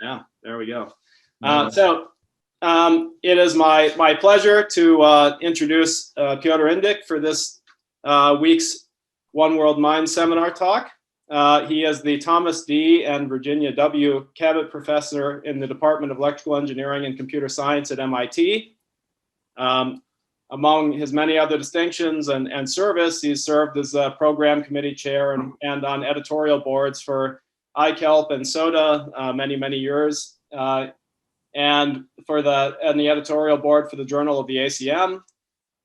Yeah, there we go. It is my pleasure to introduce Piotr Indyk for this week's 1W-MINDS seminar talk. He is the Thomas D. and Virginia W. Cabot Professor in the Department of Electrical Engineering and Computer Science at MIT. Among his many other distinctions and service, he's served as a program committee chair and on editorial boards for iKelp and SODA many years, and for the editorial board for the Journal of the ACM,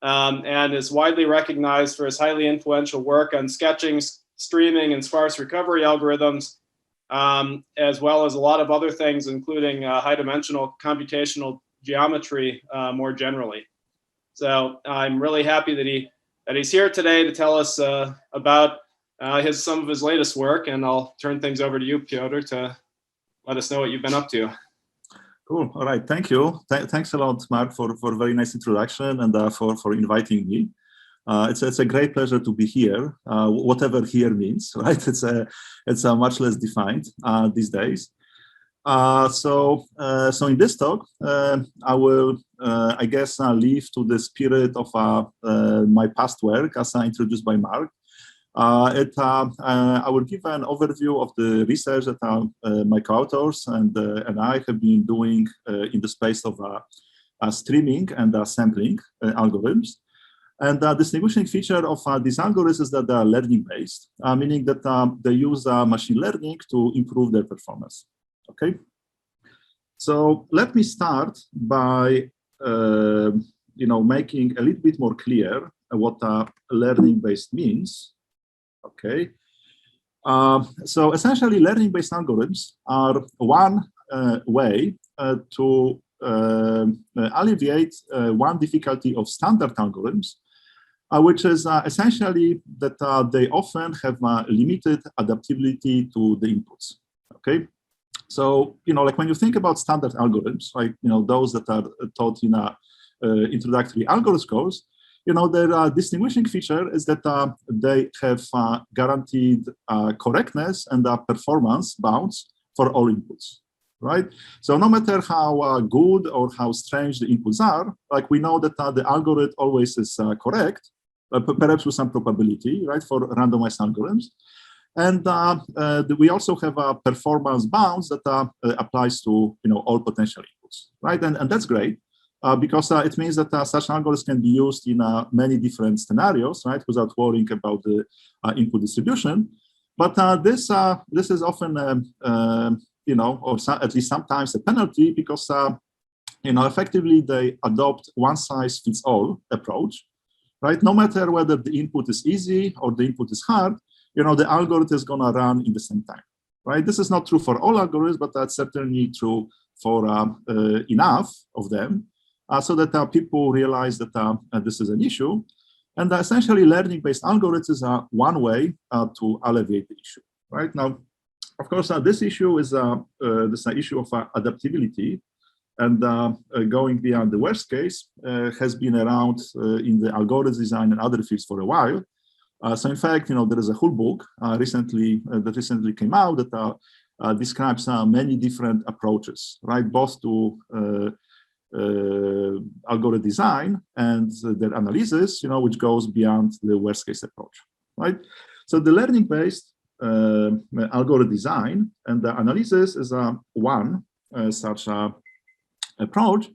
and is widely recognized for his highly influential work on sketching, streaming, and sparse recovery algorithms, as well as a lot of other things, including high-dimensional computational geometry more generally. So I'm really happy that he's here today to tell us about some of his latest work, and I'll turn things over to you, Piotr, to let us know what you've been up to. Cool. All right. Thank you. Thanks a lot, Mark, for a very nice introduction and for inviting me. It's a great pleasure to be here. Whatever here means, right? It's much less defined these days. So in this talk, I will, I guess, leave to the spirit of my past work as introduced by Mark. I will give an overview of the research that my co-authors and I have been doing in the space of streaming and sampling algorithms. And the distinguishing feature of these algorithms is that they are learning-based, meaning that they use machine learning to improve their performance. Okay, so let me start by making a little bit more clear what learning-based means. Okay, so essentially, learning-based algorithms are one way to alleviate one difficulty of standard algorithms, which is essentially that they often have limited adaptability to the inputs. Okay. So, like when you think about standard algorithms, like, those that are taught in introductory algorithm course, their distinguishing feature is that they have guaranteed correctness and performance bounds for all inputs, right? So no matter how good or how strange the inputs are, like we know that the algorithm always is correct, perhaps with some probability, right, for randomized algorithms. And we also have performance bounds that applies to all potential inputs, right? And that's great because it means that such algorithms can be used in many different scenarios, right, without worrying about the input distribution. But this is often, or at least sometimes a penalty because effectively they adopt one-size-fits-all approach, right? No matter whether the input is easy or the input is hard, the algorithm is going to run in the same time, right? This is not true for all algorithms, but that's certainly true for enough of them so that people realize that this is an issue. And essentially, learning-based algorithms is one way to alleviate the issue, right? Now, of course, this issue is this issue of adaptability, and going beyond the worst case has been around in the algorithm design and other fields for a while. So in fact, there is a whole book that recently came out that describes many different approaches, right? Both to algorithm design and their analysis, which goes beyond the worst case approach, right? So the learning-based algorithm design and the analysis is one such approach.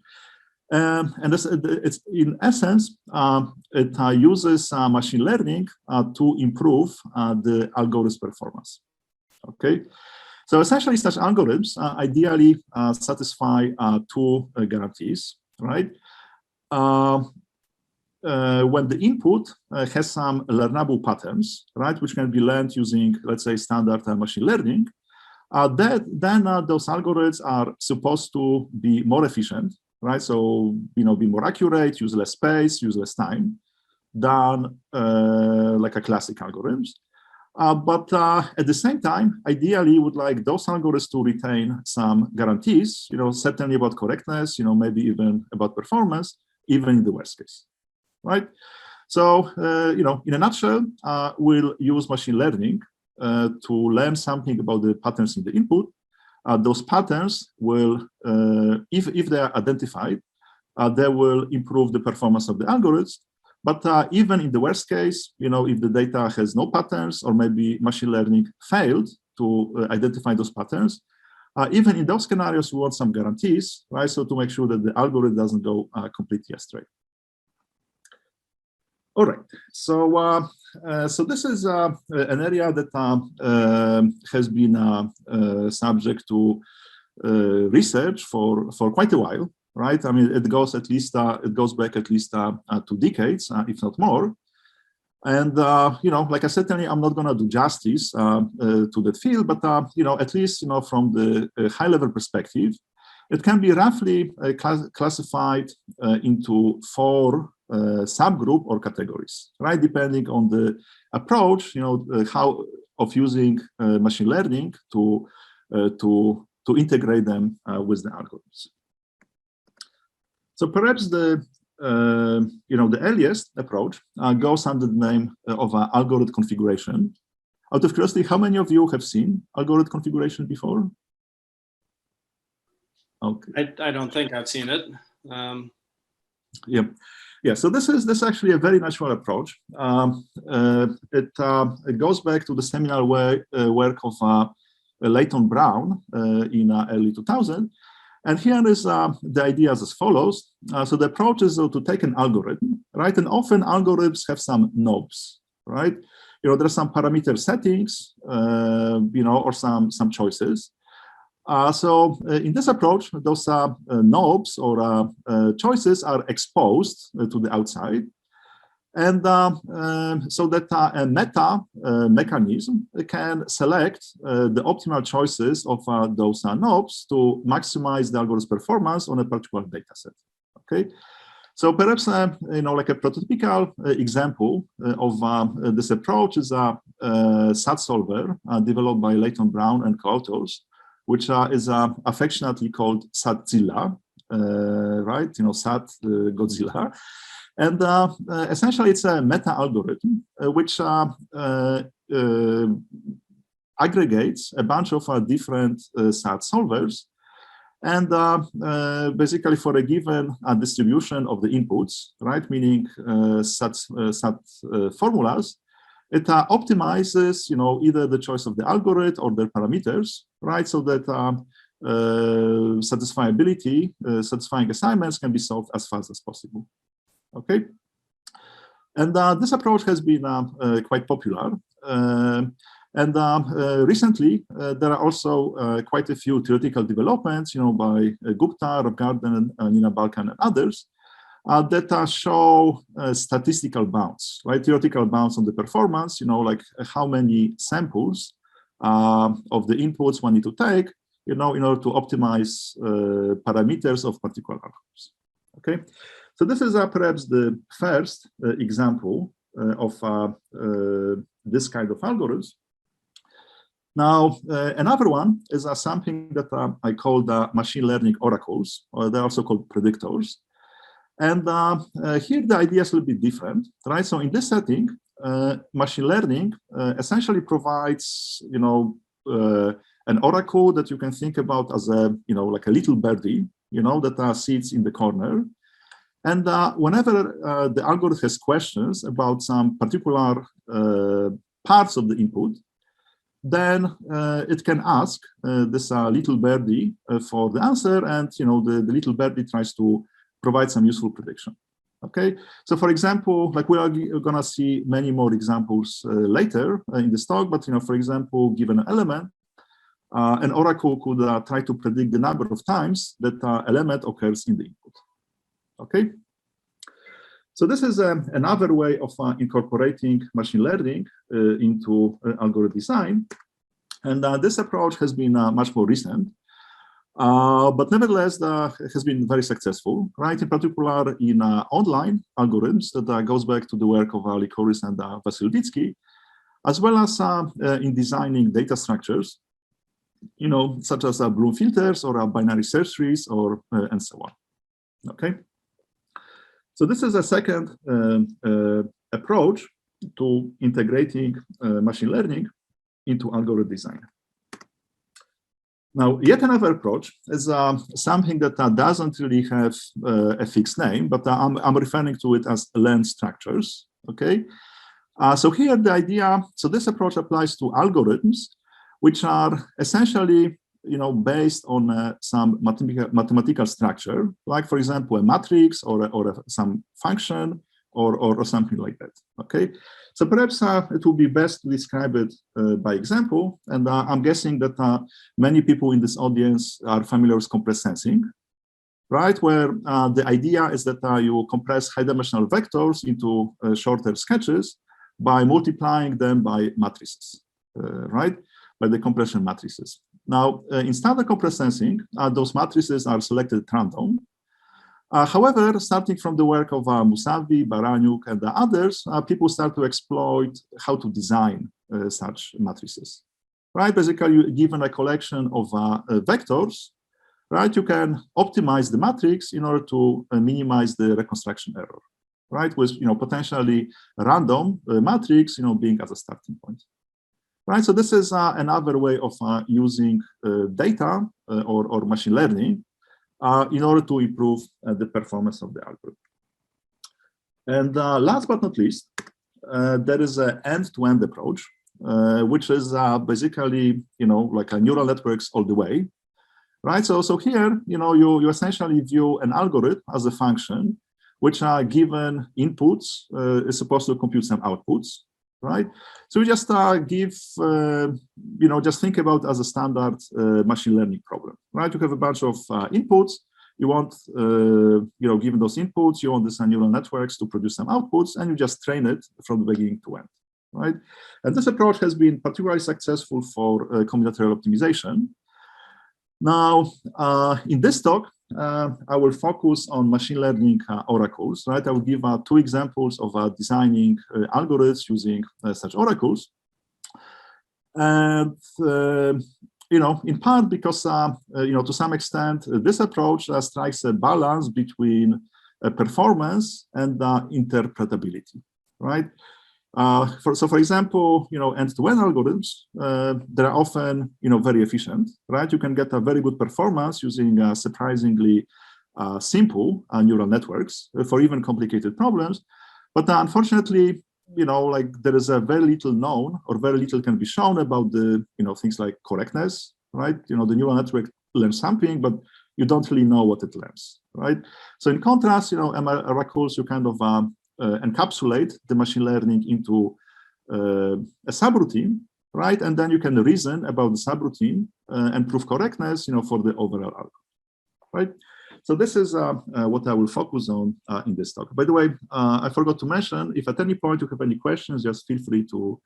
And it's in essence, it uses machine learning to improve the algorithm's performance. Okay, so essentially, such algorithms ideally satisfy two guarantees, right? When the input has some learnable patterns, right, which can be learned using, let's say, standard machine learning, then those algorithms are supposed to be more efficient, right? So, be more accurate, use less space, use less time than like a classic algorithms. But at the same time, ideally, would like those algorithms to retain some guarantees, certainly about correctness, maybe even about performance, even in the worst case, right? So, in a nutshell, we'll use machine learning to learn something about the patterns in the input, those patterns will, if they are identified, they will improve the performance of the algorithms. But even in the worst case, if the data has no patterns, or maybe machine learning failed to identify those patterns, even in those scenarios, we want some guarantees, right? So to make sure that the algorithm doesn't go completely astray. All right, so this is an area that has been subject to research for quite a while, right? I mean, it goes back at least 2 decades, if not more. And like I said, I'm not going to do justice to that field, but at least from the high-level perspective, it can be roughly classified into 4 subgroup or categories, right? Depending on the approach, how of using machine learning to integrate them with the algorithms. So perhaps the earliest approach goes under the name of algorithm configuration. Out of curiosity, how many of you have seen algorithm configuration before? Okay. I don't think I've seen it. Yeah. So this is actually a very natural approach. It goes back to the seminal work of Leighton Brown in early 2000. And here is the idea as follows. So the approach is to take an algorithm, right? And often algorithms have some knobs, right? There are some parameter settings, or some choices. So in this approach, those knobs or choices are exposed to the outside. And so that a meta mechanism can select the optimal choices of those knobs to maximize the algorithm's performance on a particular data set. Okay, so perhaps like a prototypical example of this approach is a SAT solver developed by Leighton Brown and co-authors, which is affectionately called SATzilla, right? SAT Godzilla. And essentially, it's a meta-algorithm which aggregates a bunch of different SAT solvers. And basically, for a given distribution of the inputs, right, meaning SAT formulas, it optimizes, either the choice of the algorithm or their parameters, right, so that satisfying assignments can be solved as fast as possible. Okay, and this approach has been quite popular. And recently, there are also quite a few theoretical developments, by Gupta, Rubinfeld, Nina Balkan, and others, that show statistical bounds, right? Theoretical bounds on the performance, like how many samples of the inputs one need to take, in order to optimize parameters of particular algorithms. Okay. So this is perhaps the first example of this kind of algorithms. Now, another one is something that I call the machine learning oracles, or they're also called predictors. And here the idea is a little bit different, right? So in this setting, machine learning essentially provides, an oracle that you can think about as a, like a little birdie, that sits in the corner. And whenever the algorithm has questions about some particular parts of the input, then it can ask this little birdie for the answer, and the little birdie tries to provide some useful prediction. Okay, so for example, like we are going to see many more examples later in this talk, but for example, given an element, an oracle could try to predict the number of times that element occurs in the input. Okay, so this is another way of incorporating machine learning into algorithm design, and this approach has been much more recent, but nevertheless it has been very successful, right? In particular in online algorithms that goes back to the work of Likoris and Vasilievsky, as well as in designing data structures, such as Bloom filters or binary search trees or and so on. Okay. So this is a second approach to integrating machine learning into algorithm design. Now, yet another approach is something that doesn't really have a fixed name, but I'm referring to it as learned structures, okay? So here the idea, so this approach applies to algorithms, which are essentially, based on some mathematical structure, like for example, a matrix or some function or something like that, okay? So perhaps it would be best to describe it by example, and I'm guessing that many people in this audience are familiar with compressed sensing, right? Where the idea is that you compress high-dimensional vectors into shorter sketches by multiplying them by matrices, right? By the compression matrices. Now, in standard compressed sensing, those matrices are selected at random. However, starting from the work of Musavi, Baraniuk, and the others, people start to exploit how to design such matrices, right? Basically, given a collection of vectors, right, you can optimize the matrix in order to minimize the reconstruction error, right? With potentially random matrix, being as a starting point, right? So this is another way of using data or machine learning in order to improve the performance of the algorithm. And last but not least, there is an end-to-end approach, which is basically, like a neural networks all the way, right? So here, you essentially view an algorithm as a function, which are given inputs, is supposed to compute some outputs, right? So we just give, just think about as a standard machine learning problem, right? You have a bunch of inputs. You want, given those inputs, you want these neural networks to produce some outputs, and you just train it from the beginning to end, right? And this approach has been particularly successful for combinatorial optimization. Now, in this talk, I will focus on machine learning oracles, right? I will give 2 examples of designing algorithms using such oracles. And, in part because, to some extent, this approach strikes a balance between performance and interpretability, right? For example, end-to-end algorithms, they're often, very efficient, right? You can get a very good performance using surprisingly simple neural networks for even complicated problems. But unfortunately, there is a very little known or very little can be shown about the, things like correctness, right? The neural network learns something, but you don't really know what it learns, right? So in contrast, ML oracles, you kind of encapsulate the machine learning into a subroutine, right? And then you can reason about the subroutine and prove correctness, for the overall algorithm, right? So this is what I will focus on in this talk. By the way, I forgot to mention, if at any point you have any questions, just feel free to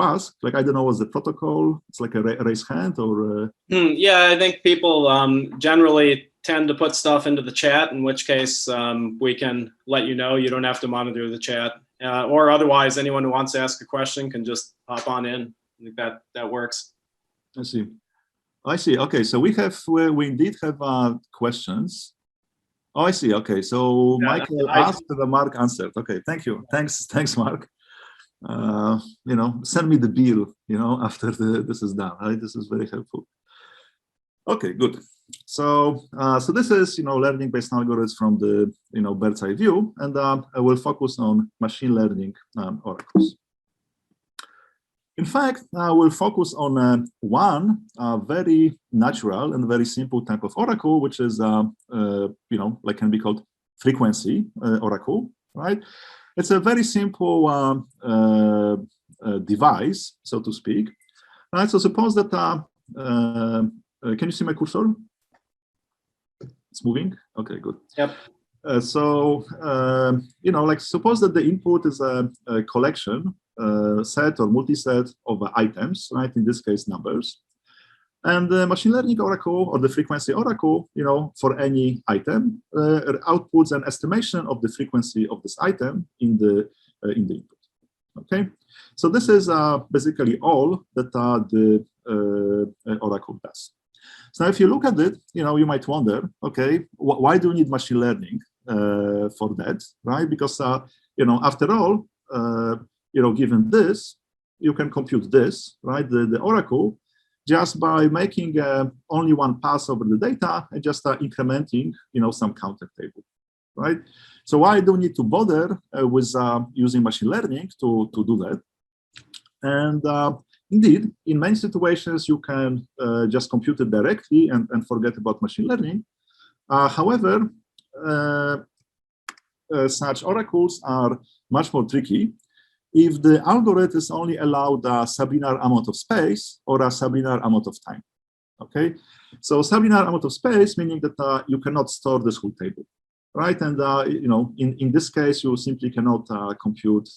ask. Like, I don't know, what's the protocol? It's like a raise hand or? Yeah, I think people generally tend to put stuff into the chat, in which case we can let you know. You don't have to monitor the chat. Or otherwise, anyone who wants to ask a question can just hop on in. I think that works. I see. Okay, so we indeed have questions. Oh, I see. Okay, so yeah, Michael asked, the Mark answered. Okay, thank you. Thanks, Mark. Send me the bill, after this is done. Right? This is very helpful. Okay, good. So this is, learning-based algorithms from the, bird's eye view, and I will focus on machine learning oracles. In fact, I will focus on one very natural and very simple type of oracle, which is, can be called frequency oracle, right? It's a very simple device, so to speak. Right, so suppose that, can you see my cursor? It's moving? Okay, good. Yep. Suppose that the input is a collection, set or multi-set of items, right? In this case, numbers. And the machine learning oracle or the frequency oracle, for any item, outputs an estimation of the frequency of this item in the input. Okay, so this is basically all that the oracle does. So if you look at it, you might wonder, okay, why do you need machine learning for that, right? Because after all, given this, you can compute this, right? The oracle just by making only one pass over the data and just incrementing, some counter table, right? So why do we need to bother with using machine learning to do that? And indeed, in many situations, you can just compute it directly and forget about machine learning. However, such oracles are much more tricky if the algorithm is only allowed a sublinear amount of space or a sublinear amount of time. Okay, so sublinear amount of space meaning that you cannot store this whole table, right? And in this case, you simply cannot compute,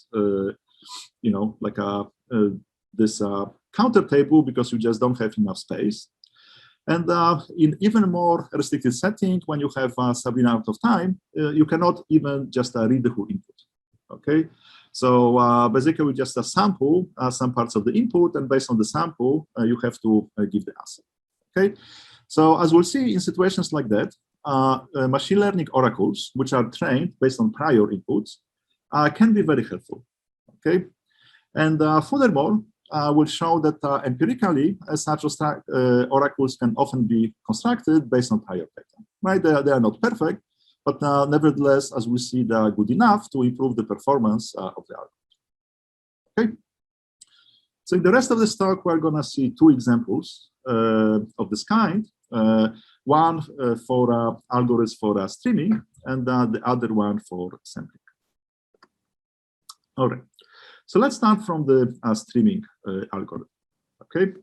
like this counter table because you just don't have enough space. And in even more restricted setting, when you have a sublinear amount of time, you cannot even just read the whole input. Okay, so basically we just sample some parts of the input, and based on the sample, you have to give the answer. Okay, so as we'll see in situations like that, machine learning oracles, which are trained based on prior inputs, can be very helpful. Okay, and furthermore, will show that empirically, such oracles can often be constructed based on prior data. Right? They are not perfect, but nevertheless, as we see, they are good enough to improve the performance of the algorithm. Okay. So in the rest of the talk, we're going to see two examples of this kind. One for algorithms for streaming, and the other one for sampling. All right. So let's start from the streaming algorithm. Okay.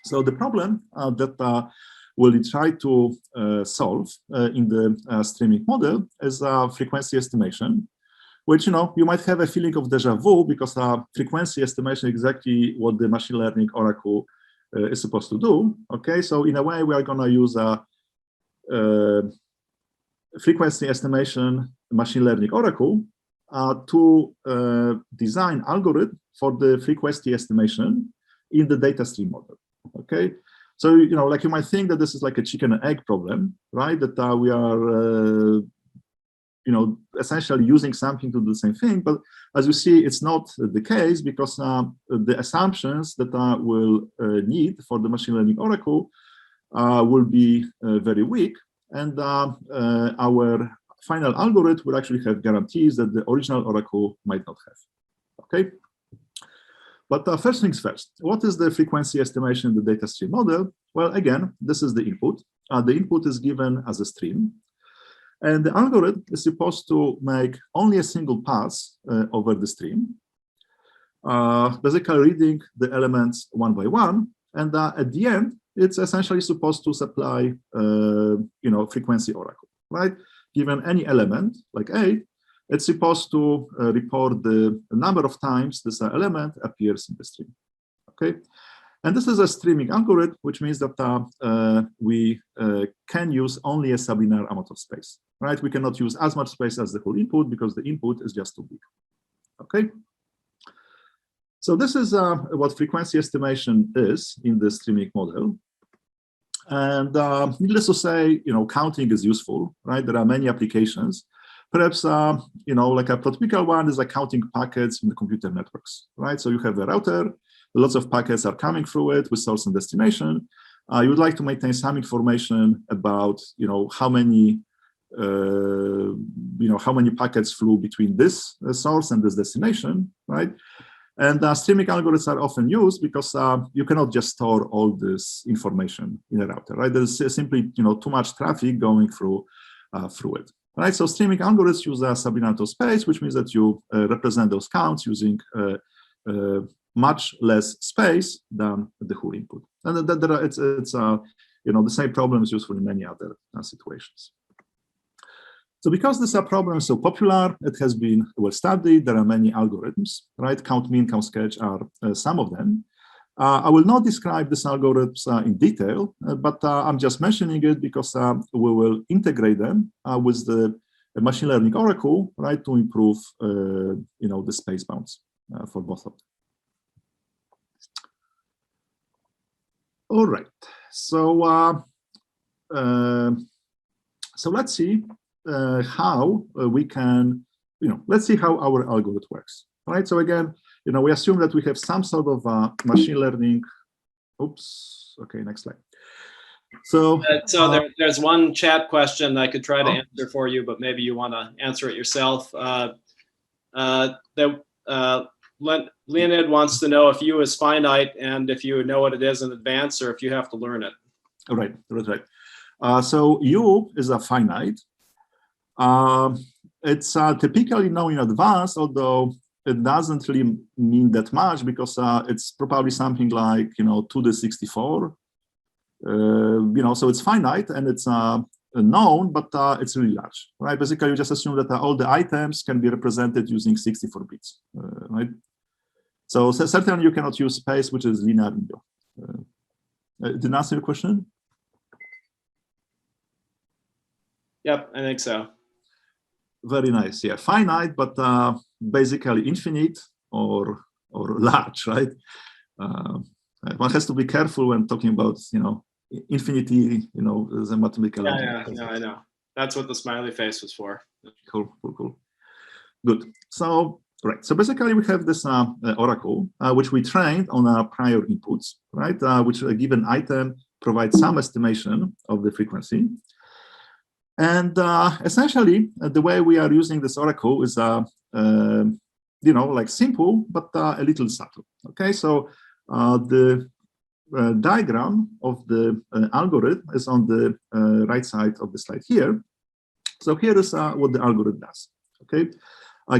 So the problem that we'll try to solve in the streaming model is frequency estimation, which you might have a feeling of deja vu because frequency estimation is exactly what the machine learning oracle is supposed to do. Okay, so in a way we are going to use a frequency estimation machine learning oracle to design algorithm for the frequency estimation in the data stream model. Okay, so like you might think that this is like a chicken and egg problem, right? That we are essentially using something to do the same thing, but as you see, it's not the case because the assumptions that we'll need for the machine learning oracle will be very weak, and our final algorithm will actually have guarantees that the original oracle might not have. Okay, but first things first, what is the frequency estimation in the data stream model? Well, again, this is the input. The input is given as a stream. And the algorithm is supposed to make only a single pass over the stream, basically reading the elements one by one. And at the end, it's essentially supposed to supply, frequency oracle, right? Given any element, like 8, it's supposed to report the number of times this element appears in the stream, okay? And this is a streaming algorithm, which means that we can use only a sublinear amount of space, right? We cannot use as much space as the whole input because the input is just too big, okay? So this is what frequency estimation is in the streaming model. And needless to say, counting is useful, right? There are many applications. Perhaps, like a prototypical one is like counting packets in the computer networks, right? So you have a router, lots of packets are coming through it with source and destination. You would like to maintain some information about, how many packets flew between this source and this destination, right? And streaming algorithms are often used because you cannot just store all this information in a router, right? There's simply, too much traffic going through it, right? So streaming algorithms use a sublinear amount of space, which means that you represent those counts using much less space than the whole input. And it's the same problem is useful in many other situations. So because this problem is so popular, it has been well studied. There are many algorithms, right? Count mean, count sketch are some of them. I will not describe these algorithms in detail, but I'm just mentioning it because we will integrate them with the machine learning oracle, right, to improve, the space bounds for both of them. All right, so let's see how we can, let's see how our algorithm works, right? So again, we assume that we have some sort of machine learning Oops. Okay, next slide. So, there's one chat question I could try to answer for you, but maybe you want to answer it yourself. Leonid wants to know if U is finite and if you know what it is in advance or if you have to learn it. Right. So U is a finite. It's typically known in advance, although it doesn't really mean that much because it's probably something like 2 to the 64. So it's finite and it's known, but it's really large, right? Basically, you just assume that all the items can be represented using 64 bits, right? So certainly you cannot use space, which is linear in U. Did I answer your question? Yep, I think so. Very nice. Yeah, finite, but basically infinite or large, right? One has to be careful when talking about infinity. The mathematical. Yeah, I know. That's what the smiley face was for. Cool. Good. So right. So basically, we have this oracle which we trained on our prior inputs, right? Which a given item provides some estimation of the frequency. And essentially, the way we are using this oracle is, like simple, but a little subtle. Okay, so the diagram of the algorithm is on the right side of the slide here. So here is what the algorithm does. Okay,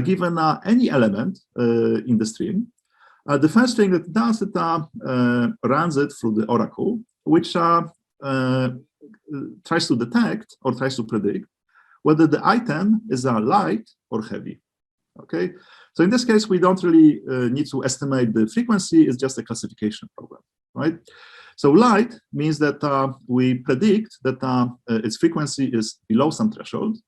given any element in the stream, the first thing that it does, it runs it through the oracle, which tries to detect or tries to predict whether the item is light or heavy. Okay, so in this case, we don't really need to estimate the frequency. It's just a classification problem, right? So light means that we predict that its frequency is below some threshold,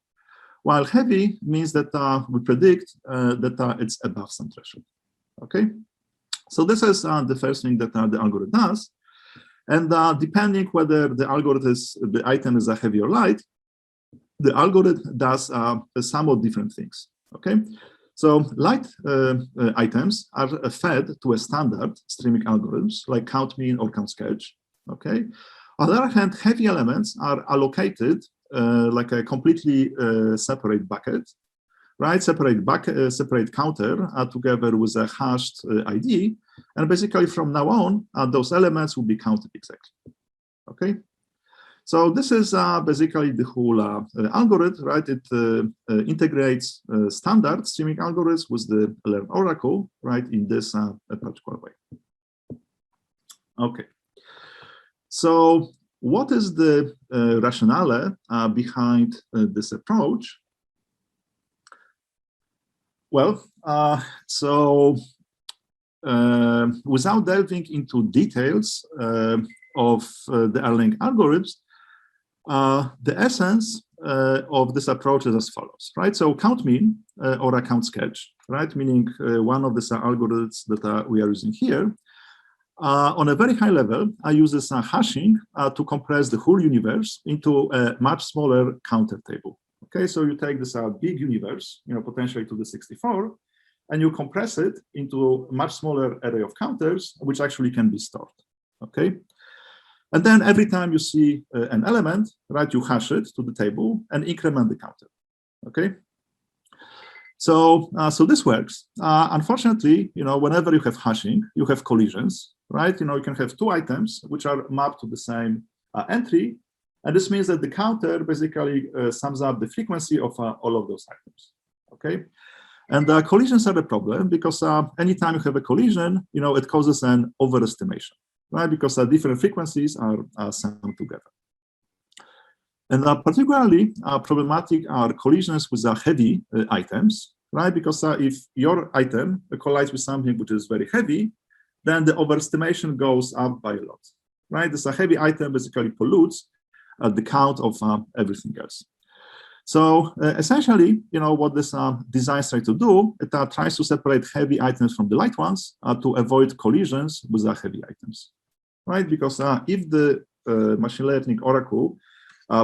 while heavy means that we predict that it's above some threshold. Okay, so this is the first thing that the algorithm does. And depending whether the item is a heavy or light, the algorithm does somewhat different things. Okay, so light items are fed to a standard streaming algorithms like count mean or count sketch. Okay, on the other hand, heavy elements are allocated like a completely separate bucket, right? Separate counter together with a hashed ID. And basically from now on, those elements will be counted exactly, okay? So this is basically the whole algorithm, right? It integrates standard streaming algorithms with the learned oracle, right, in this particular way. Okay, so what is the rationale behind this approach? Well, without delving into details of the Erlang algorithms, the essence of this approach is as follows, right? So count mean or a count sketch, right? Meaning one of these algorithms that we are using here, on a very high level, uses hashing to compress the whole universe into a much smaller counter table. Okay, so you take this big universe, potentially to the 64, and you compress it into a much smaller array of counters, which actually can be stored. Okay, and then every time you see an element, right, you hash it to the table and increment the counter. Okay, so this works. Unfortunately, whenever you have hashing, you have collisions, right? You can have two items which are mapped to the same entry. And this means that the counter basically sums up the frequency of all of those items, okay? And collisions are a problem because anytime you have a collision, it causes an overestimation, right? Because different frequencies are summed together. And particularly problematic are collisions with heavy items, right? Because if your item collides with something which is very heavy, then the overestimation goes up by a lot, right? This heavy item basically pollutes the count of everything else. So essentially, what this design tries to do, it tries to separate heavy items from the light ones to avoid collisions with the heavy items, right? Because if the machine learning oracle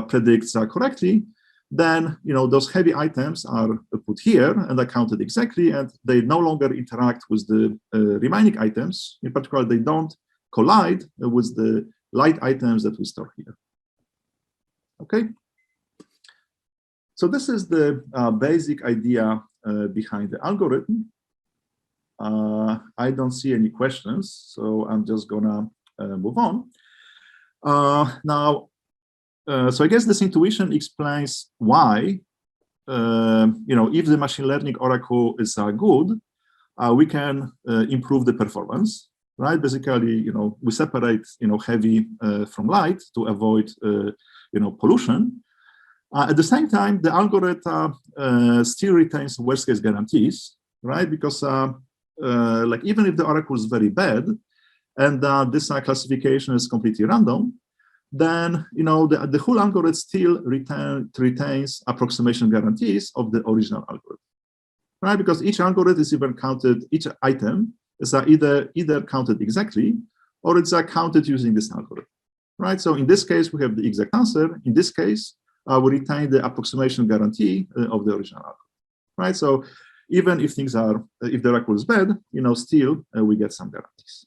predicts correctly, then those heavy items are put here and are counted exactly, and they no longer interact with the remaining items. In particular, they don't collide with the light items that we store here. Okay. So this is the basic idea behind the algorithm. I don't see any questions, so I'm just gonna move on. So I guess this intuition explains why, if the machine learning oracle is good, we can improve the performance, right? Basically, we separate, heavy from light to avoid, pollution. At the same time, the algorithm still retains worst case guarantees, right? Because like even if the oracle is very bad and this classification is completely random, then the whole algorithm still retains approximation guarantees of the original algorithm, right? Because each algorithm is even counted, each item is either counted exactly or it's counted using this algorithm, right? So in this case, we have the exact answer. In this case, we retain the approximation guarantee of the original algorithm, right? So even if things are, if the oracle is bad, still we get some guarantees.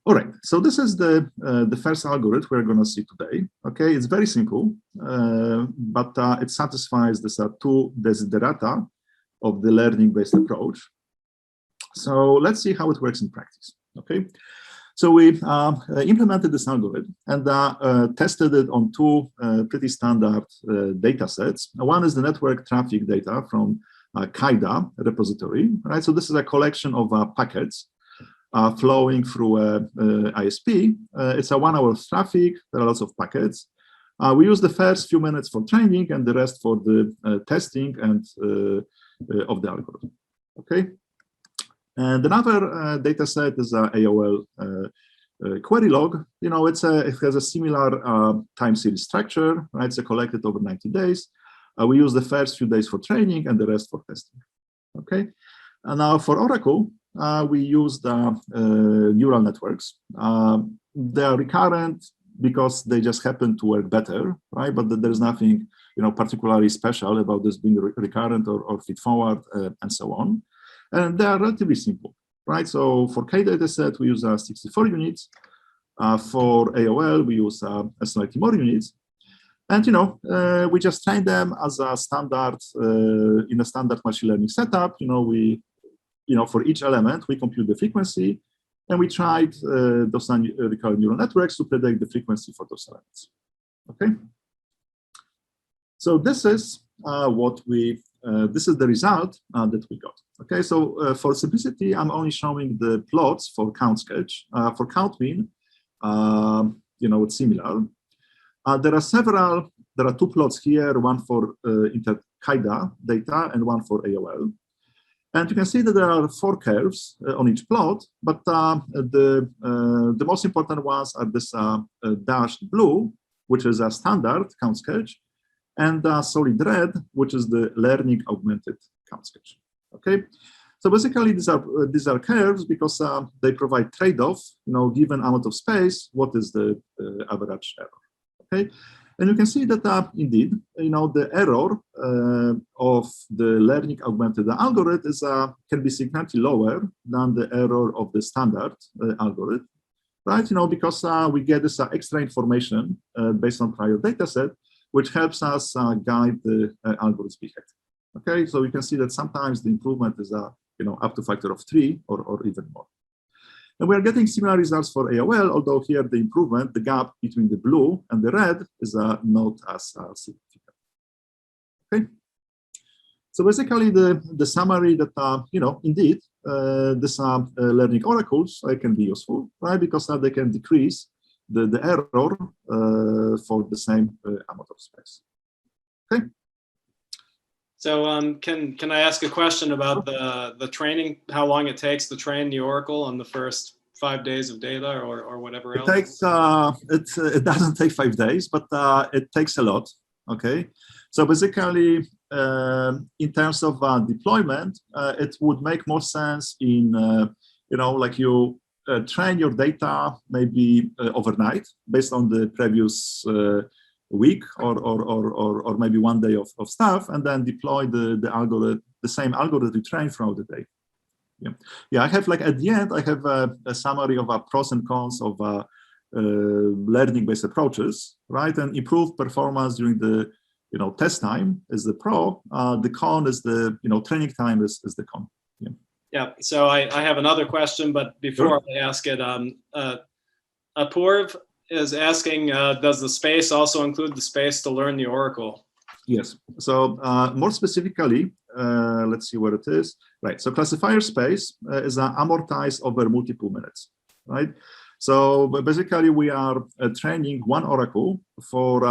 All right, so this is the first algorithm we're going to see today. Okay, it's very simple, but it satisfies these two desiderata of the learning-based approach. So let's see how it works in practice. Okay, so we implemented this algorithm and tested it on two pretty standard data sets. One is the network traffic data from KAIDA repository, right? So this is a collection of packets flowing through ISP. It's a 1 hour of traffic. There are lots of packets. We use the first few minutes for training and the rest for the testing and of the algorithm. Okay. And another data set is AOL query log. It has a similar time series structure, right? It's collected over 90 days. We use the first few days for training and the rest for testing. Okay. And now for Oracle, we use the neural networks. They are recurrent because they just happen to work better, right? But there's nothing, particularly special about this being recurrent or feed forward and so on. And they are relatively simple, right? So for K dataset, we use 64 units. For AOL, we use slightly more units. And we just train them as a standard in a standard machine learning setup. For each element, we compute the frequency, and we tried those recurrent neural networks to predict the frequency for those elements. Okay. So this is this is the result that we got. Okay. So for simplicity, I'm only showing the plots for count sketch. For count mean, it's similar. There are two plots here, one for inter-KAIDA data and one for AOL. And you can see that there are 4 curves on each plot, but the most important ones are this dashed blue, which is a standard count sketch, and solid red, which is the learning augmented count sketch. Okay, so basically these are curves because they provide trade-off. Given amount of space, what is the average error? Okay. And you can see that indeed, the error of the learning augmented algorithm can be significantly lower than the error of the standard algorithm, right? Because we get this extra information based on prior data set, which helps us guide the algorithm's behavior. Okay, so you can see that sometimes the improvement is up to factor of 3 or even more. And we're getting similar results for AOL, although here the improvement, the gap between the blue and the red is not as significant. Okay. So basically the summary that, indeed, these learning oracles can be useful, right? Because they can decrease the error for the same amount of space. Okay. So can I ask a question about the training, how long it takes to train the oracle on the first 5 days of data or whatever else? It doesn't take 5 days, but it takes a lot. Okay, so basically in terms of deployment, it would make more sense in like you train your data maybe overnight based on the previous week or maybe 1 day of stuff, and then deploy the algorithm, the same algorithm you train throughout the day. Yeah. I have, like, at the end, I have a summary of pros and cons of learning-based approaches, right? And improved performance during the test time is the pro. The con is the training time is the con. Yeah. So I have another question, but before I ask it, Apurv is asking, does the space also include the space to learn the oracle? Yes. So more specifically, let's see where it is. Right. So classifier space is amortized over multiple minutes, right? So basically, we are training one oracle for,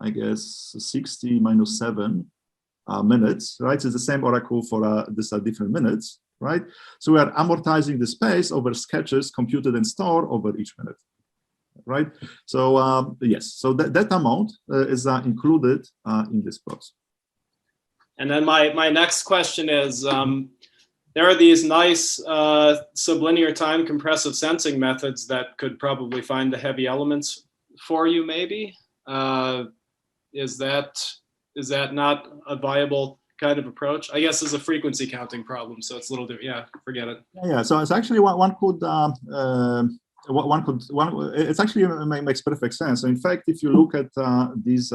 I guess, 60 minus 7 minutes, right? So it's the same oracle for these are different minutes, right? So we are amortizing the space over sketches computed and stored over each minute. Right. So yes, so that amount is included in this process. And then my next question is, there are these nice sublinear time compressive sensing methods that could probably find the heavy elements for you, maybe. Is that not a viable kind of approach? I guess it's a frequency counting problem, so it's a little different. Yeah, forget it. Yeah, so it's actually one could it actually makes perfect sense. So in fact, if you look at these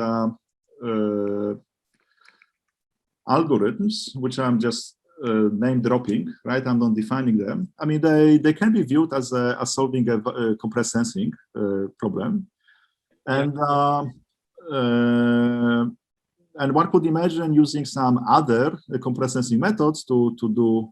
algorithms, which I'm just name dropping, right? I'm not defining them. I mean, they can be viewed as solving a compressed sensing problem, and and one could imagine using some other compressed sensing methods to do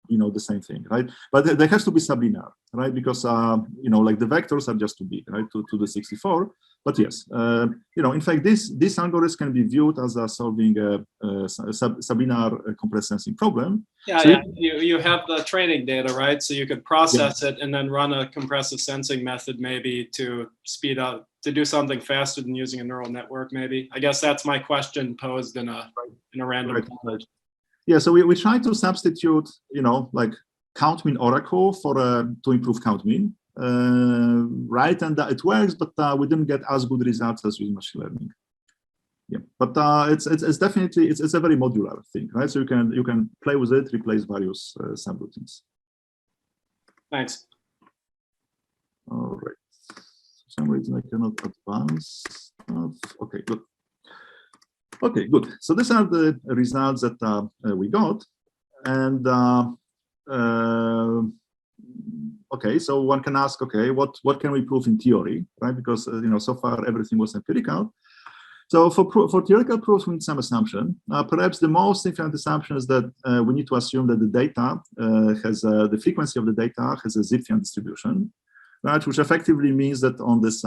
the same thing, right? But there has to be sublinear, right? Because like the vectors are just too big, right, to the 64. But yes, in fact, these algorithms can be viewed as solving a sublinear compressed sensing problem. Yeah, so you have the training data, right? So you could process it and then run a compressive sensing method, maybe to speed up, to do something faster than using a neural network, maybe. I guess that's my question posed in a random. Right. Yeah, so we try to substitute, like count-mean oracle for to improve count-mean, right? And it works, but we didn't get as good results as with machine learning. Yeah, but it's definitely it's a very modular thing, right? So you can play with it, replace various subroutines. Thanks. All right. For some reason I cannot advance. Okay, good. Okay, good. So these are the results that we got, and okay. So one can ask, okay, what can we prove in theory, right? Because so far everything was empirical. So for theoretical proofs, we need some assumption. Perhaps the most significant assumption is that we need to assume that the data has the frequency of the data has a Zipfian distribution, right? Which effectively means that on this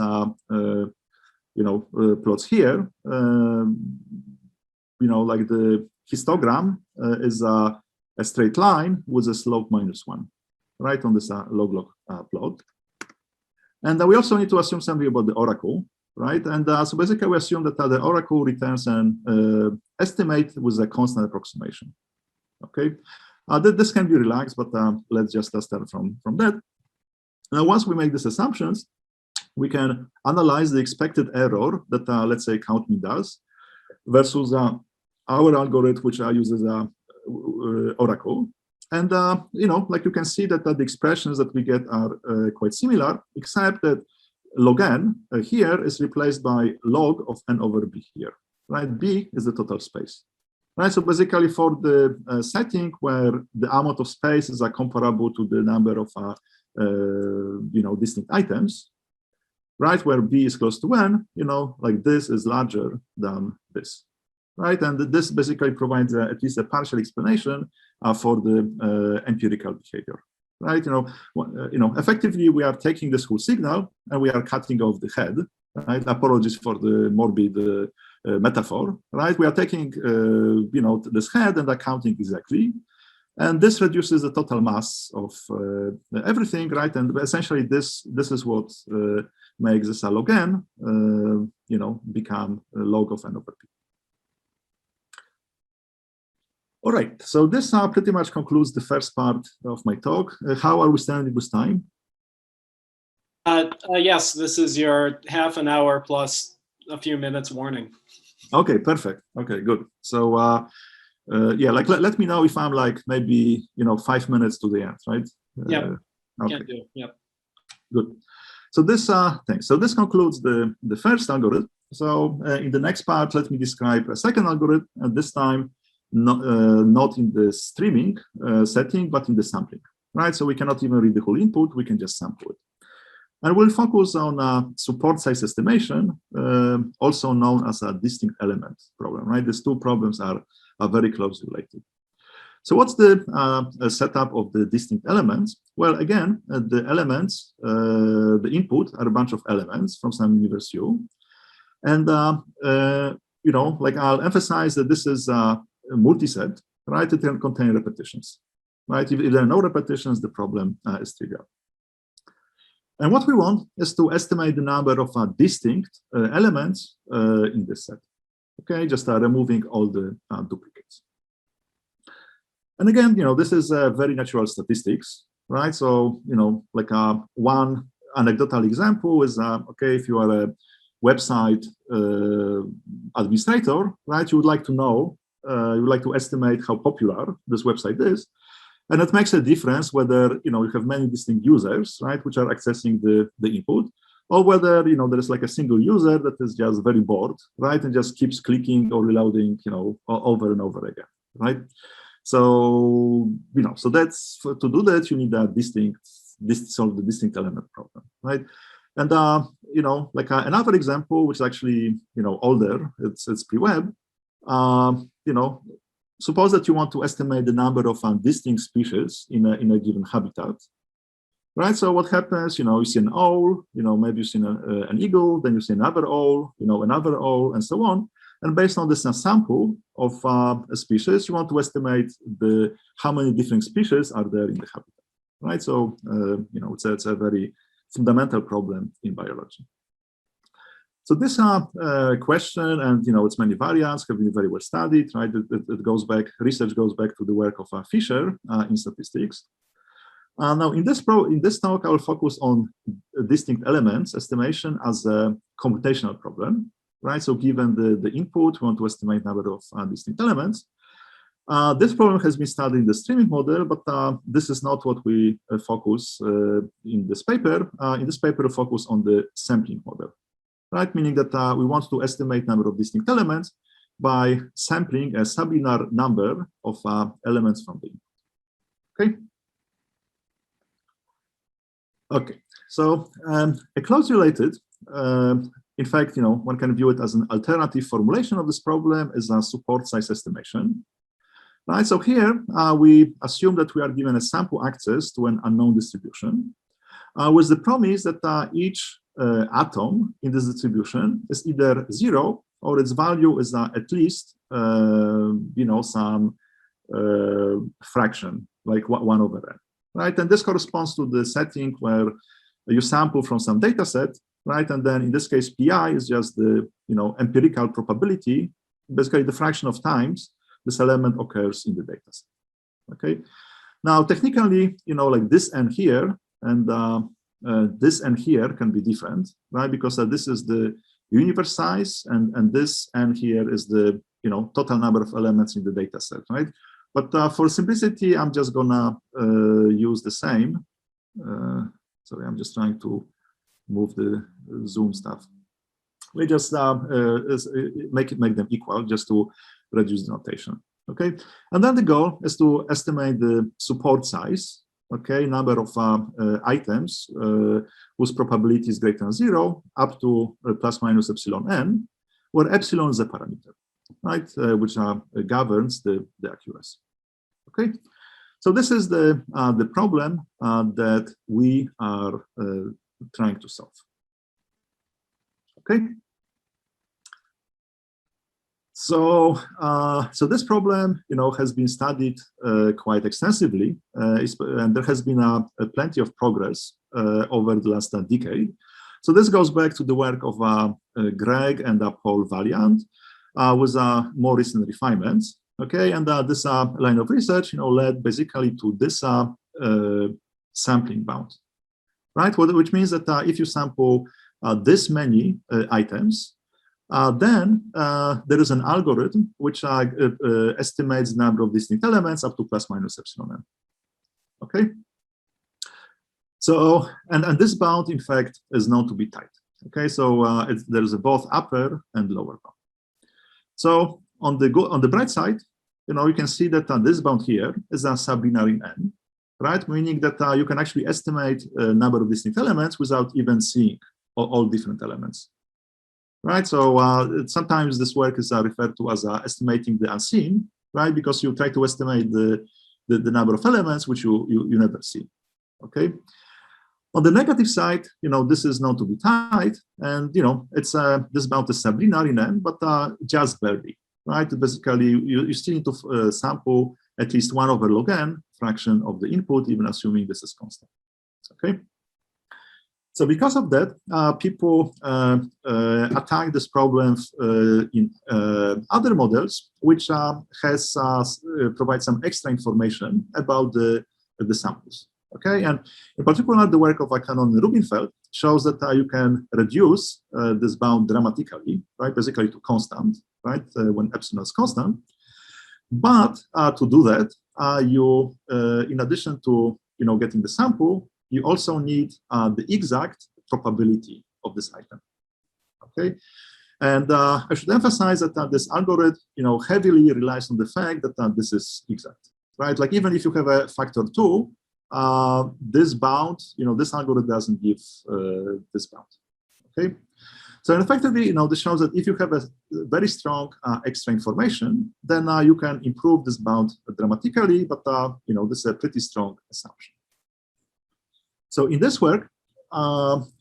plots here, like the histogram is a straight line with a slope -1, right, on this log-log plot. And we also need to assume something about the oracle, right? And so basically we assume that the oracle returns an estimate with a constant approximation, okay? This can be relaxed, but let's just start from that. Now, once we make these assumptions, we can analyze the expected error that, let's say, count-mean does versus our algorithm, which uses oracle. And, like you can see that the expressions that we get are quite similar, except that log n here is replaced by log of n over b here, right? B is the total space, right? So basically for the setting where the amount of space is comparable to the number of, distinct items, right, where b is close to n, like this is larger than this, right? And this basically provides at least a partial explanation for the empirical behavior, right? Effectively we are taking this whole signal and we are cutting off the head, right? Apologies for the morbid metaphor, right? We are taking, this head and accounting exactly. And this reduces the total mass of everything, right? And essentially this is what makes this log n, become a log of n over p. All right, so this pretty much concludes the first part of my talk. How are we standing with time? Yes, this is your half an hour plus a few minutes warning. Okay, perfect. Okay, good. So Yeah, like let me know if I'm like maybe 5 minutes to the end, right? Yeah. Okay. Can do. Yep. Good. So this thing. So this concludes the first algorithm. So in the next part, let me describe a second algorithm, and this time not in the streaming setting, but in the sampling. Right. So we cannot even read the whole input; we can just sample it. And we'll focus on support size estimation, also known as a distinct element problem. Right. These two problems are very closely related. So what's the setup of the distinct elements? Well, again, the elements, the input are a bunch of elements from some universe U. And, like I'll emphasize that this is a multiset, right? It can contain repetitions, right? If there are no repetitions, the problem is trivial. And what we want is to estimate the number of distinct elements in this set. Okay, just removing all the duplicates. And again, this is very natural statistics, right? So, like one anecdotal example is, okay, if you are a website administrator, right, you would like to know, you would like to estimate how popular this website is. And it makes a difference whether, you have many distinct users, right, which are accessing the input, or whether, there is like a single user that is just very bored, right, and just keeps clicking or reloading, over and over again, right? So, so that's, to do that, you need a solve the distinct element problem, right? And, like another example, which is actually, older, it's pre-web, suppose that you want to estimate the number of distinct species in a given habitat, right? So what happens, you see an owl, maybe you see an eagle, then you see another owl, another owl, and so on. And based on this sample of a species, you want to estimate how many different species are there in the habitat, right? So, it's a very fundamental problem in biology. So this question, and its many variants have been very well studied, right? It goes back, research goes back to the work of Fisher in statistics. Now, in this talk, I will focus on distinct elements estimation as a computational problem. Right, so given the input, we want to estimate number of distinct elements. This problem has been studied in the streaming model, but this is not what we focus in this paper. In this paper, we focus on the sampling model, right? Meaning that we want to estimate number of distinct elements by sampling a sublinear number of elements from the input. Okay, so a closely related. In fact, one can view it as an alternative formulation of this problem is a support size estimation. Right, so here we assume that we are given a sample access to an unknown distribution with the promise that each atom in this distribution is either 0 or its value is at least, some fraction, like 1 over n. Right, and this corresponds to the setting where you sample from some data set. Right, and then in this case, pi is just the empirical probability, basically the fraction of times this element occurs in the data set. Okay, now technically, like this n here and this n here can be different, right? Because this is the universe size, and this n here is the total number of elements in the data set, right? But for simplicity, I'm just gonna use the same. Sorry, I'm just trying to move the Zoom stuff. We just make them equal just to reduce the notation. Okay, and then the goal is to estimate the support size. Okay, number of items whose probability is greater than 0 up to plus minus epsilon n, where epsilon is a parameter, right, which governs the accuracy. Okay, so this is the problem that we are trying to solve. Okay. So, so this problem, has been studied quite extensively, and there has been plenty of progress over the last decade. So this goes back to the work of Greg and Paul Valiant with more recent refinements. Okay, and this line of research, led basically to this sampling bound. Right, which means that if you sample this many items, then there is an algorithm which estimates the number of distinct elements up to plus minus epsilon n. Okay. So, and this bound, in fact, is known to be tight. Okay, so there is a both upper and lower bound. So on the bright side, you can see that this bound here is a sublinear in n, right? Meaning that you can actually estimate a number of distinct elements without even seeing all different elements, right? So sometimes this work is referred to as estimating the unseen, right? Because you try to estimate the number of elements which you never see. Okay. On the negative side, this is known to be tight, and it's this bound is sublinear in n, but just barely, right? Basically, you still need to sample at least 1 over log n fraction of the input, even assuming this is constant. Okay. So because of that, people attack this problem in other models, which provide some extra information about the samples. Okay, and in particular, the work of Wagner and Rubinfeld shows that you can reduce this bound dramatically, right? Basically to constant, right? When epsilon is constant. But to do that, you, in addition to getting the sample, you also need the exact probability of this item. Okay, and I should emphasize that this algorithm, heavily relies on the fact that this is exact, right? Like even if you have a factor 2. This bound, this algorithm doesn't give this bound. Okay, so effectively, this shows that if you have a very strong extra information, then you can improve this bound dramatically. But this is a pretty strong assumption. So in this work,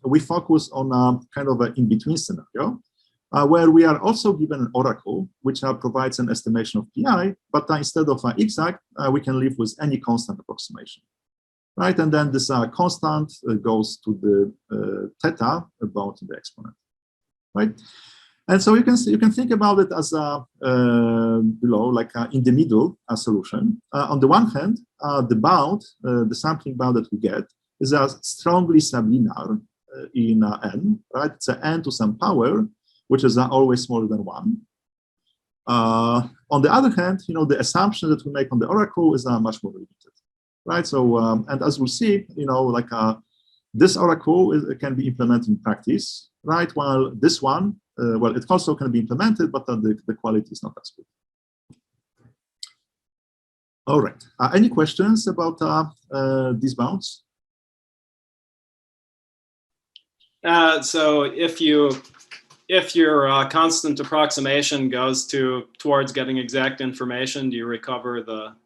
we focus on a kind of an in-between scenario, where we are also given an oracle, which provides an estimation of pi, but instead of exact, we can live with any constant approximation. Right, and then this constant goes to the theta about the exponent, right? And so you can think about it as below, like in the middle, a solution. On the one hand, the bound, the sampling bound that we get, is a strongly sublinear in n, right? It's an n to some power, which is always smaller than 1. On the other hand, the assumption that we make on the oracle is much more limited. Right, so and as we'll see, this oracle can be implemented in practice, right? While this one, well, it also can be implemented, but the quality is not as good. All right. Any questions about these bounds? So if your constant approximation goes towards getting exact information, do you recover the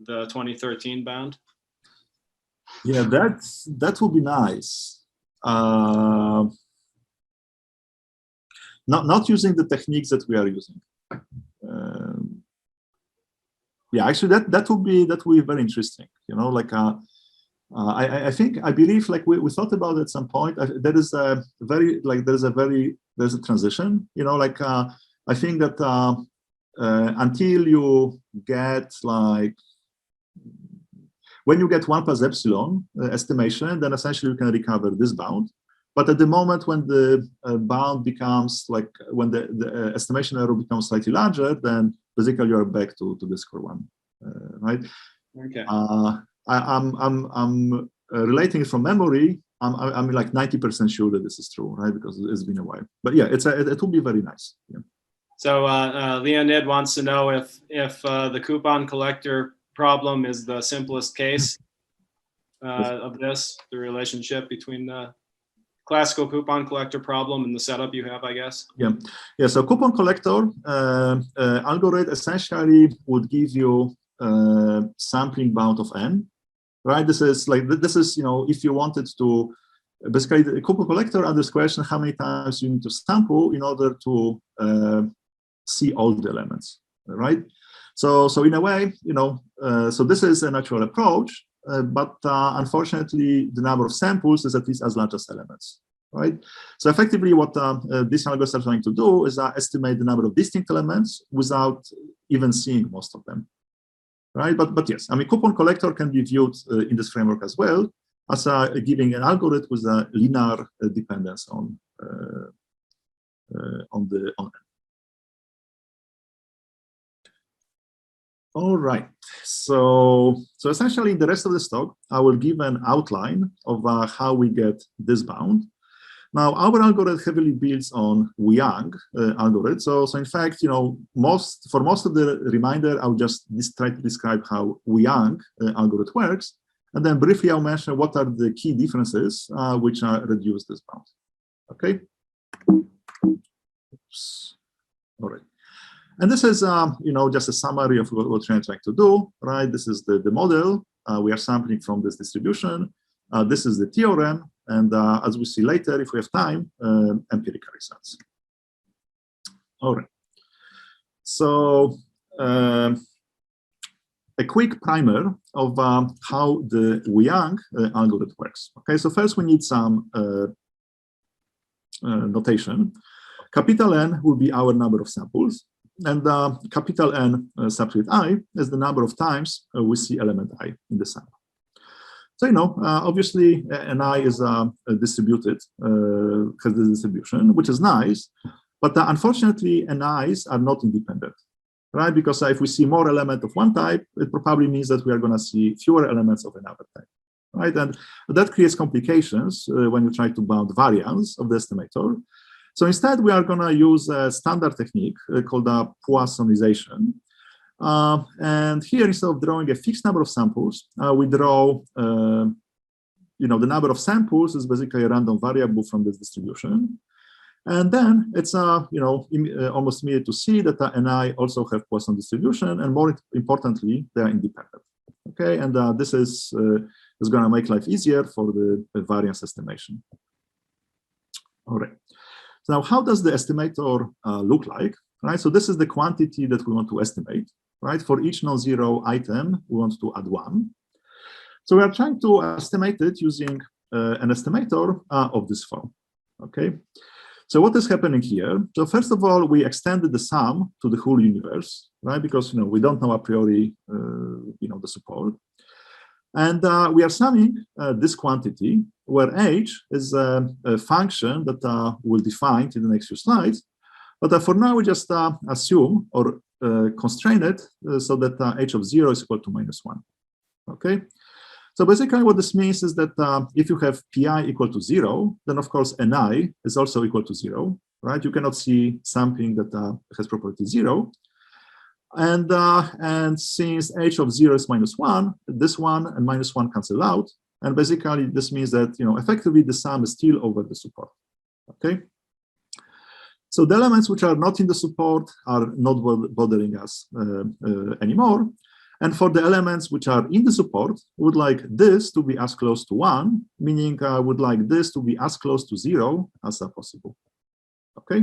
2013 bound? Yeah, that would be nice. Not using the techniques that we are using. Yeah, actually, that would be very interesting. I believe like we thought about it at some point. There's a transition. I think that until you get like. When you get 1 plus epsilon estimation, then essentially you can recover this bound. But at the moment when the bound becomes like, when the estimation error becomes slightly larger, then basically you're back to the square 1, right? Okay. I'm relating it from memory. I'm like 90% sure that this is true, right? Because it's been a while. But yeah, it will be very nice. Yeah. So Leonid wants to know if the coupon collector problem is the simplest case of this, the relationship between the classical coupon collector problem and the setup you have, I guess. Yeah. So coupon collector algorithm essentially would give you sampling bound of n, right? This is if you wanted to basically the coupon collector answers question how many times you need to sample in order to see all the elements, right? So in a way, so this is a natural approach, but unfortunately, the number of samples is at least as large as elements, right? So effectively, what these algorithms are trying to do is estimate the number of distinct elements without even seeing most of them, right? But yes, I mean, coupon collector can be viewed in this framework as well as giving an algorithm with a linear dependence on on N. All right, so essentially in the rest of this talk, I will give an outline of how we get this bound. Now, our algorithm heavily builds on Yang algorithm. So in fact, for most of the reminder, I'll just try to describe how Yang algorithm works, and then briefly I'll mention what are the key differences which reduce this bound. Okay. Oops. All right. And this is, just a summary of what we're trying to do, right? This is the model. We are sampling from this distribution. This is the theorem. And as we see later, if we have time, empirical results. All right. So a quick primer of how the Yang algorithm works. Okay, so first we need some notation. Capital N will be our number of samples. And capital N subscript I is the number of times we see element I in the sample. So, obviously, Ni is distributed, has the distribution, which is nice. But unfortunately, Ni's are not independent, right? Because if we see more elements of one type, it probably means that we are going to see fewer elements of another type, right? And that creates complications when you try to bound variance of the estimator. So instead, we are going to use a standard technique called Poissonization. And here, instead of drawing a fixed number of samples, we draw, the number of samples is basically a random variable from this distribution. And then it's, almost immediate to see that Ni also have Poisson distribution, and more importantly, they are independent. Okay, and this is going to make life easier for the variance estimation. All right. So now, how does the estimator look like? Right. So this is the quantity that we want to estimate. Right. For each non-zero item, we want to add 1. So we are trying to estimate it using an estimator of this form. Okay. So what is happening here? So first of all, we extended the sum to the whole universe, right? Because we don't know a priori, the support. And we are summing this quantity, where h is a function that we'll define in the next few slides. But for now, we just assume or constrain it so that h of 0 is equal to -1. Okay. So basically, what this means is that if you have pi equal to 0, then of course Ni is also equal to 0, right? You cannot see something that has property 0. And since h of 0 is -1, this one and -1 cancel out. And basically, this means that, effectively the sum is still over the support. Okay. So the elements which are not in the support are not bothering us anymore. And for the elements which are in the support, we would like this to be as close to 1, meaning I would like this to be as close to 0 as possible. Okay.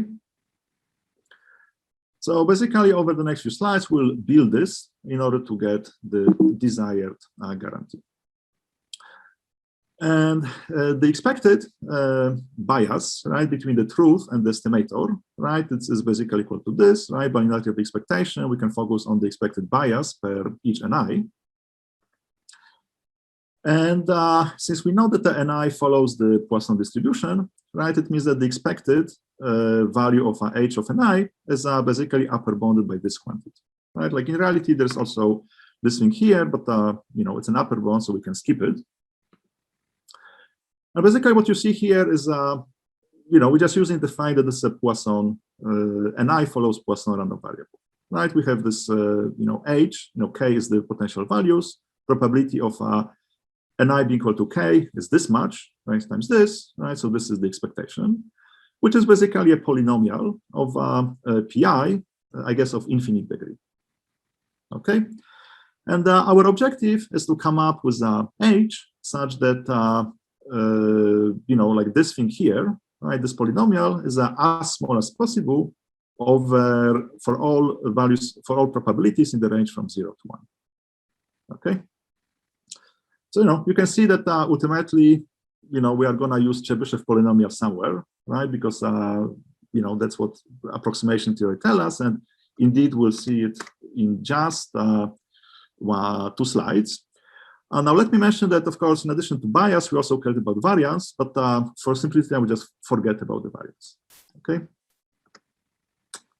So basically, over the next few slides, we'll build this in order to get the desired guarantee. And the expected bias, right, between the truth and the estimator, right, is basically equal to this, right? Binarity of expectation, we can focus on the expected bias per each Ni. And since we know that the Ni follows the Poisson distribution, right, it means that the expected value of h of Ni is basically upper bounded by this quantity, right? Like in reality, there's also this thing here, but it's an upper bound, so we can skip it. And basically, what you see here is, we're just using the fact that this is a Poisson, Ni follows Poisson random variable, right? We have this, h, k is the potential values, probability of Ni being equal to k is this much, right, times this, right? So this is the expectation, which is basically a polynomial of pi, I guess, of infinite degree. Okay, and our objective is to come up with h such that like this thing here, right? This polynomial is as small as possible for all values, for all probabilities in the range from 0 to 1. Okay. So, you can see that ultimately, we are going to use Chebyshev polynomial somewhere, right? Because, that's what approximation theory tells us. And indeed, we'll see it in just 2 slides. Now, let me mention that, of course, in addition to bias, we also cared about variance. But for simplicity, I will just forget about the variance. Okay.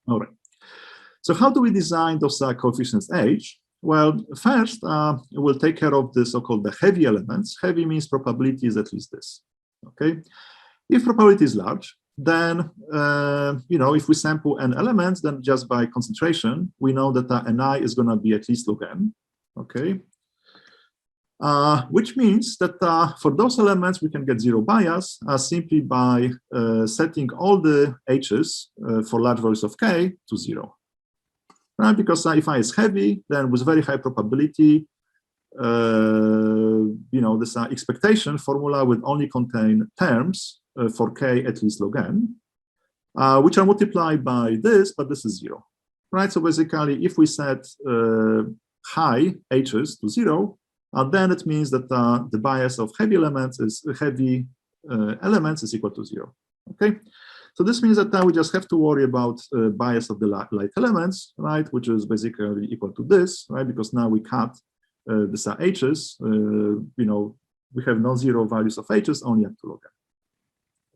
All right. So how do we design those coefficients H? Well, first, we'll take care of the so-called the heavy elements. Heavy means probability is at least this, okay? If probability is large, then, if we sample n elements, then just by concentration, we know that ni is going to be at least log n, okay? Which means that for those elements, we can get zero bias simply by setting all the h's for large values of k to 0. Right? Because if I is heavy, then with very high probability, this expectation formula would only contain terms for k at least log n, which are multiplied by this, but this is 0. Right? So basically, if we set high h's to 0, then it means that the bias of heavy elements is equal to 0. Okay. So this means that now we just have to worry about bias of the light elements, right, which is basically equal to this, right, because now we cut these h's, we have non-zero values of h's only up to log n.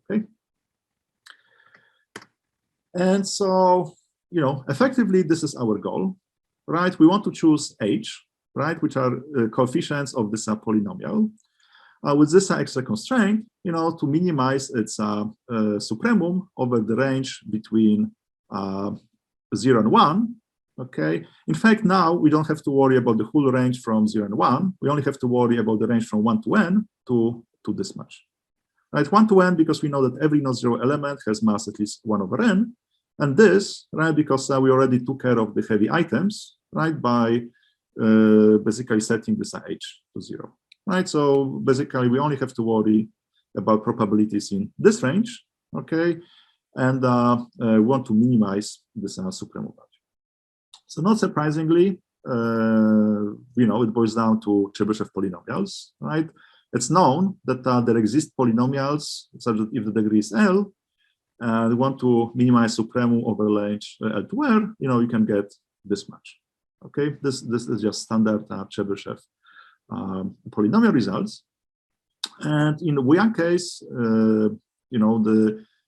Okay. And so, effectively, this is our goal, right? We want to choose h, right, which are coefficients of this polynomial. With this extra constraint, to minimize its supremum over the range between 0 and 1, okay? In fact, now we don't have to worry about the whole range from 0 and 1. We only have to worry about the range from 1 to n to this much. Right, 1 to n, because we know that every non-zero element has mass at least 1 over n. And this, right, because we already took care of the heavy items, right, by basically setting this h to 0. Right, so basically we only have to worry about probabilities in this range, okay, and we want to minimize this supremum value. So not surprisingly, it boils down to Chebyshev polynomials, right? It's known that there exist polynomials such that if the degree is L, we want to minimize supremum over range L to R, you can get this much. Okay, this is just standard Chebyshev polynomial results. And in the Wagner case, the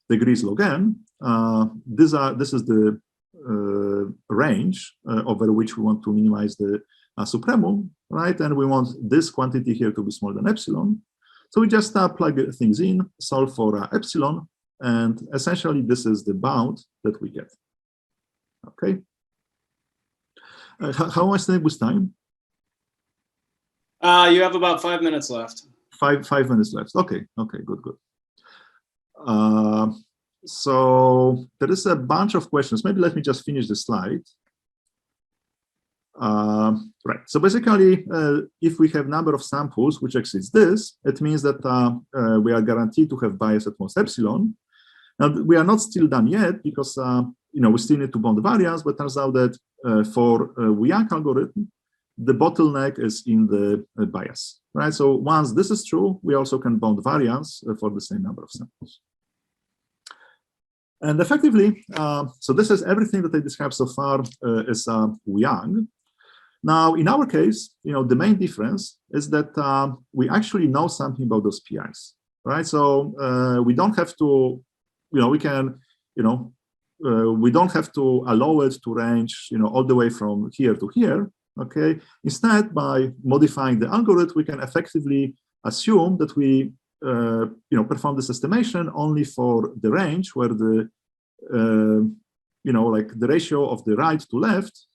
degree is log n. This is the range over which we want to minimize the supremum, right? And we want this quantity here to be smaller than epsilon. So we just plug things in, solve for epsilon, and essentially this is the bound that we get. Okay. How am I staying with time? You have about 5 minutes left. Five minutes left. Okay, good. So there is a bunch of questions. Maybe let me just finish the slide. Right. So basically, if we have number of samples which exceeds this, it means that we are guaranteed to have bias at most epsilon. Now we are not still done yet because we still need to bound the variance. But turns out that for Wagner algorithm, the bottleneck is in the bias, right? So once this is true, we also can bound variance for the same number of samples. And effectively, so this is everything that I described so far is Wagner. Now, in our case, the main difference is that we actually know something about those PIs, right? So we don't have to, we can, we don't have to allow it to range, all the way from here to here. Okay. Instead, by modifying the algorithm, we can effectively assume that we, perform this estimation only for the range where the, like the ratio of the right to left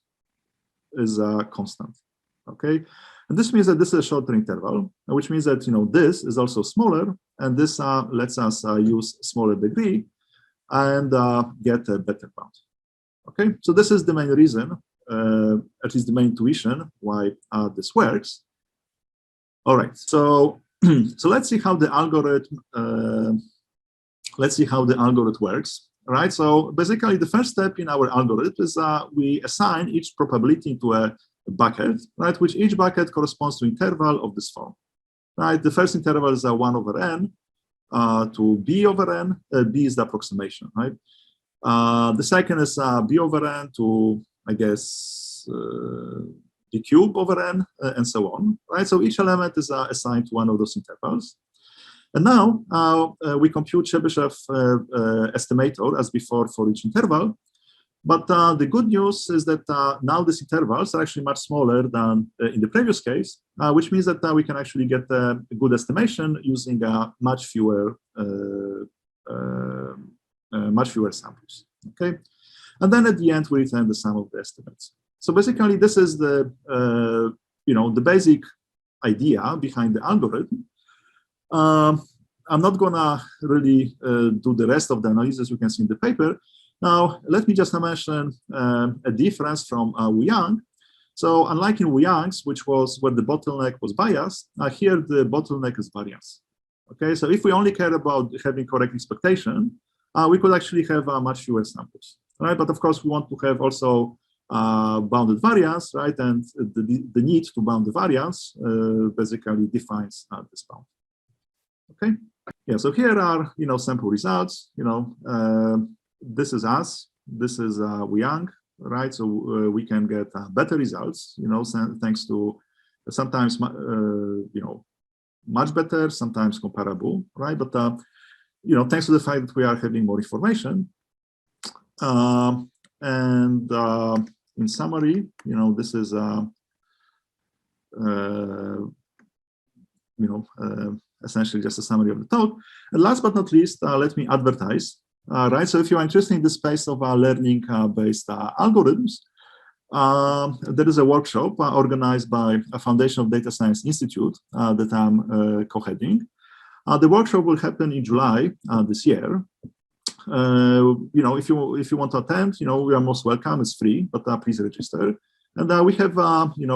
is constant. Okay. And this means that this is a shorter interval, which means that, this is also smaller, and this lets us use smaller degree and get a better bound. Okay. So this is the main reason. At least the main intuition why this works. All right, so let's see how the algorithm works. All right, so basically the first step in our algorithm is we assign each probability into a bucket, right? Which each bucket corresponds to interval of this form. Right, the first interval is 1 over n to b over n. B is the approximation, right? The second is b over n to, I guess, the cube over n, and so on, right? So each element is assigned to one of those intervals. And now we compute Chebyshev estimator as before for each interval. But the good news is that now these intervals are actually much smaller than in the previous case, which means that we can actually get a good estimation using much fewer samples. Okay, and then at the end we return the sum of the estimates. So basically, this is the the basic idea behind the algorithm. I'm not gonna really do the rest of the analysis you can see in the paper. Now, let me just mention a difference from Wu-Yang. So unlike in Wu-Yang's, which was where the bottleneck was bias, here the bottleneck is variance. Okay, so if we only care about having correct expectation, we could actually have much fewer samples, right? But of course, we want to have also bounded variance, right? And the need to bound the variance basically defines this bound. Okay, yeah. So here are sample results. This is us. This is Wu-Yang, right? So we can get better results, thanks to sometimes much better, sometimes comparable, right? But thanks to the fact that we are having more information, and in summary, this is essentially just a summary of the talk. And last but not least, let me advertise. Right, so if you are interested in the space of learning-based algorithms, there is a workshop organized by a Foundation of Data Science Institute that I'm co-heading. The workshop will happen in July this year. If you want to attend, we are most welcome. It's free, but please register. And we have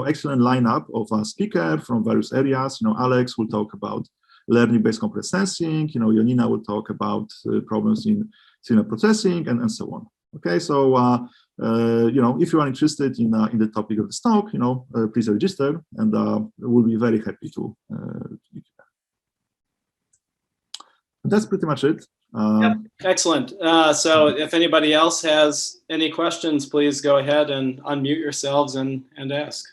excellent lineup of speakers from various areas. Alex will talk about learning-based compressed sensing. Jonina will talk about problems in signal processing and so on. Okay, so if you are interested in the topic of this talk, please register, and we'll be very happy to. That's pretty much it. Yeah, excellent. So if anybody else has any questions, please go ahead and unmute yourselves and ask.